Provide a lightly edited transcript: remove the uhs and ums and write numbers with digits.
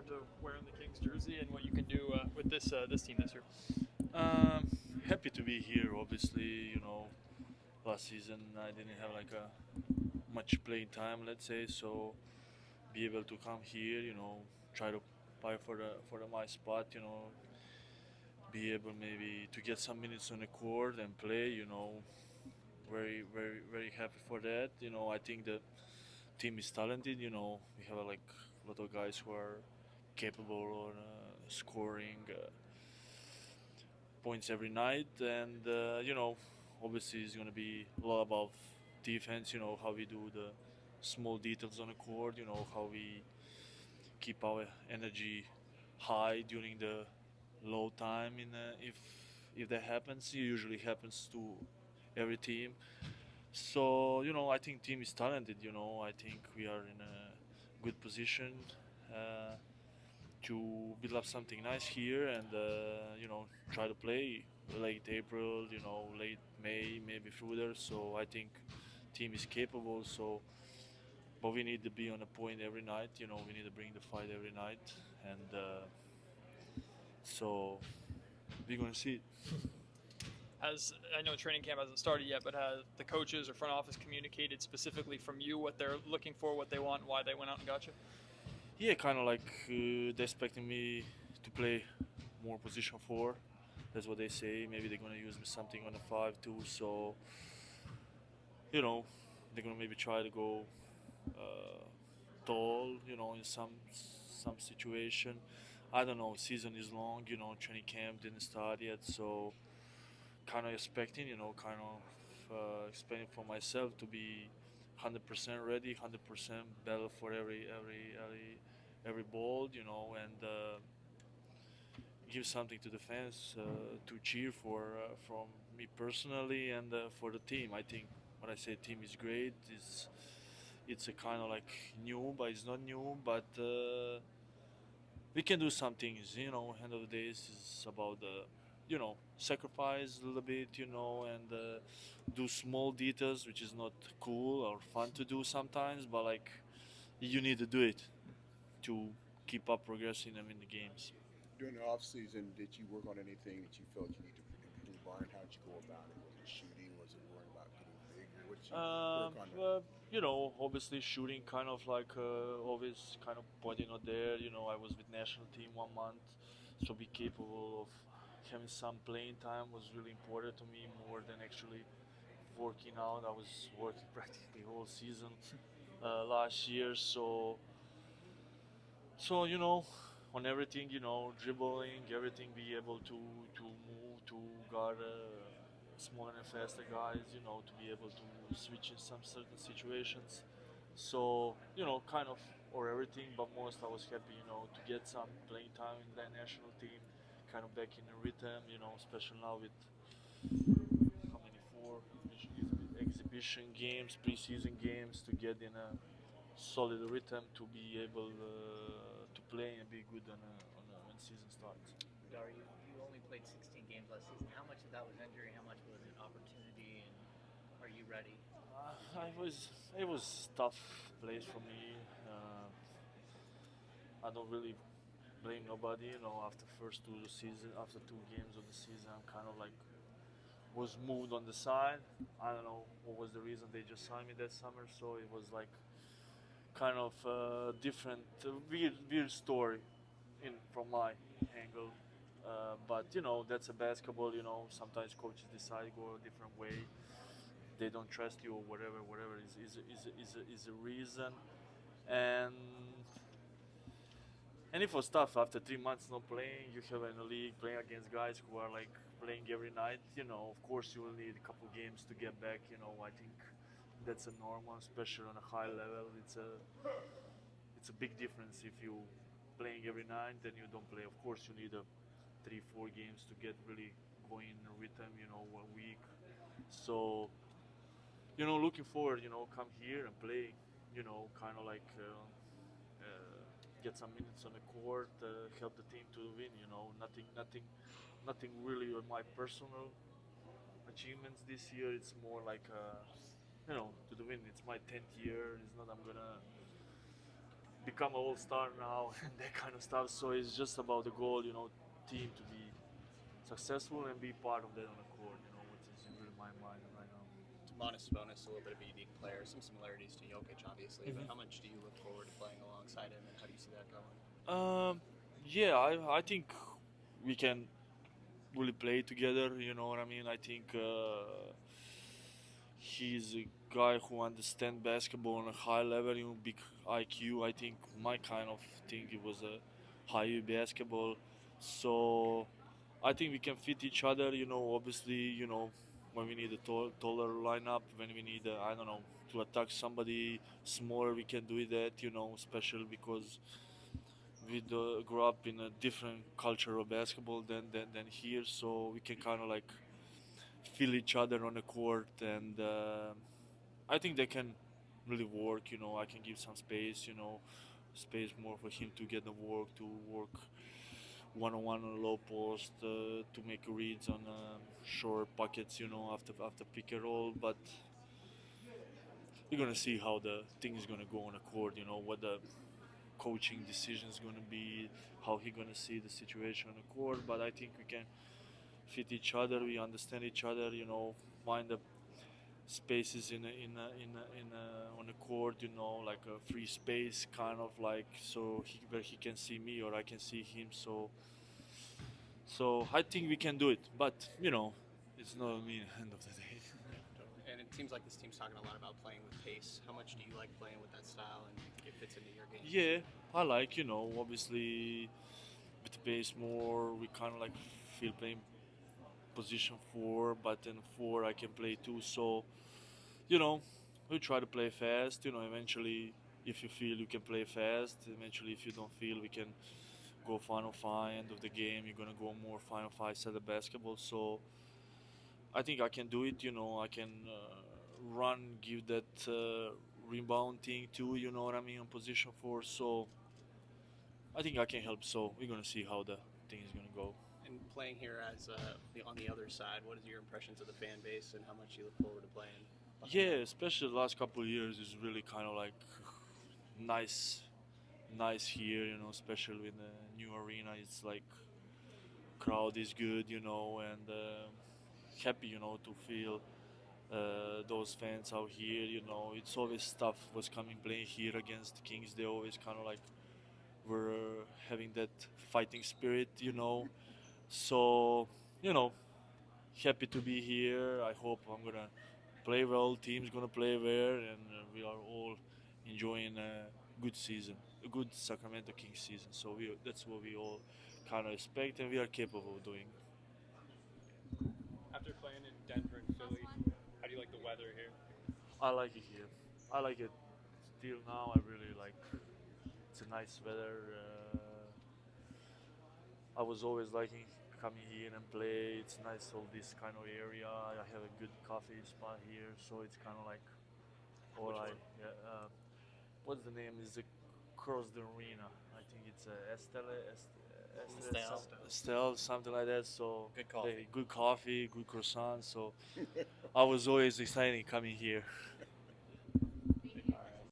forward to wearing the Kings jersey and what you can do with this team this year. Happy to be here. Obviously, last season I didn't have like a much playing time, let's say. So be able to come here, try to fight for the my spot, be able maybe to get some minutes on the court and play. Very very happy for that. I think the team is talented. We have like a lot of guys who are capable of scoring points every night, and obviously it's gonna be a lot about defense. How we do the small details on the court. How we keep our energy high during the low time. If that happens, it usually happens to every team. So I think team is talented. I think we are in a good position uh, to build up something nice here, and try to play late April, late May, maybe further. So I think team is capable. So, but we need to be on a point every night. We need to bring the fight every night, and so we're gonna see it. Has I know training camp hasn't started yet, but has the coaches or front office communicated specifically from you what they're looking for, what they want, why they went out and got you? Yeah, kind of like they're expecting me to play more position four. That's what they say. Maybe they're gonna use me something on the five too. So they're gonna maybe try to go uh, tall. In some situation. I don't know. Season is long. Training camp didn't start yet, so kind of expecting. Expecting for myself to be 100% ready, 100% battle for every ball. And give something to the fans to cheer for from me personally and for the team. I think when I say team is great, it's a kind of like new, but it's not new. But we can do some things. End of the day, it's about the sacrifice a little bit, and do small details, which is not cool or fun to do sometimes, but like you need to do it to keep up progressing them in the games. During the off season, did you work on anything that you felt you need to improve on? How did you go about it? Was it shooting? Was it worrying about getting bigger? What did you work on? Obviously shooting kind of like always kind of pointing out there. I was with national team 1 month, so be capable of having some playing time was really important to me more than actually working out. I was working practically whole season last year, so on everything, dribbling, everything, be able to move, to guard smaller and faster guys, to be able to switch in some certain situations. So kind of or everything, but most I was happy, to get some playing time in the national team, kind of back in the rhythm, especially now with how many four exhibition games, preseason games, to get in a solid rhythm to be able to play and be good when season starts. Dario, you only played 16 games last season. How much of that was injury? How much was it opportunity? And are you ready? It was tough place for me. I don't really blame nobody. After first two season, after 2 games of the season, I'm kind of like was moved on the side. I don't know what was the reason they just signed me that summer. So it was like kind of different, weird story in from my angle. But that's a basketball. Sometimes coaches decide go a different way. They don't trust you or whatever is a reason. And it was tough after 3 months not playing. You have in the league playing against guys who are like playing every night. Of course you will need a couple games to get back. I think that's a normal, especially on a high level. It's a big difference if you playing every night then you don't play. Of course you need a 3-4 games to get really going in a rhythm. A week. So looking forward. Come here and play. Kind of like. Get some minutes on the court, help the team to win. Nothing really on my personal achievements this year. It's more like to the win. It's my 10th year. It's not I'm gonna become an all-star now and that kind of stuff. So it's just about the goal, team to be successful and be part of that on the court, what is in really my mind right now. Demonis Sabonis, a little bit of a unique player, some similarities to Jokic, obviously. But Mhm. how much do you look forward to playing alongside him, and how do you see that going? Yeah, I think we can really play together. You know what I mean? I think he's a guy who understands basketball on a high level, big IQ. I think my kind of thing it was a high basketball, so I think we can fit each other. Obviously, when we need a taller lineup, when we need, I don't know, to attack somebody smaller, we can do that. Especially because we grew up in a different culture of basketball than here, so we can kind of like feel each other on the court, and I think they can really work. I can give some space. Space more for him to get the work, to work one-on-one on a low post, to make reads on short pockets. After pick and roll, but we're gonna see how the thing is gonna go on the court. What the coaching decision is gonna be, how he gonna see the situation on the court. But I think we can fit each other. We understand each other. Find the spaces on the court. Like a free space, kind of like, so where he can see me or I can see him. So I think we can do it. But it's not me end of the day. And it seems like this team's talking a lot about playing with pace. How much do you like playing with that style, and do you think it fits into your game? Yeah, I like, obviously with the pace more, we kind of like feel playing position four, but then four I can play too. So, you know, we try to play fast. Eventually, if you feel you can play fast, eventually, if you don't feel we can go final five, end of the game, you're gonna go more final five set of basketball. So, I think I can do it. I can run, give that rebound thing too. You know what I mean on position four. So, I think I can help. So, we're gonna see how the thing is gonna go. And playing here as on the other side, what is your impressions of the fan base, and how much you look forward to playing? Yeah, especially the last couple of years is really kind of like nice, nice here. Especially in the new arena, it's like crowd is good. And happy. To feel those fans out here. It's always tough. Was coming playing here against the Kings. They always kind of like were having that fighting spirit. So happy to be here. I hope I'm gonna play well. Team's gonna play well, and we are all enjoying a good season, a good Sacramento Kings season. So that's what we all kind of expect, and we are capable of doing. After playing in Denver and Philly, how do you like the weather here? I like it here. I like it. Still now, I really like. It's a nice weather. I was always liking coming here and play. It's nice all this kind of area. I have a good coffee spot here, so it's kind of like all right. Yeah. What's the name? Is it across the arena? I think it's Estelle, something like that. So Good coffee. good coffee, good croissant. So I was always excited coming here.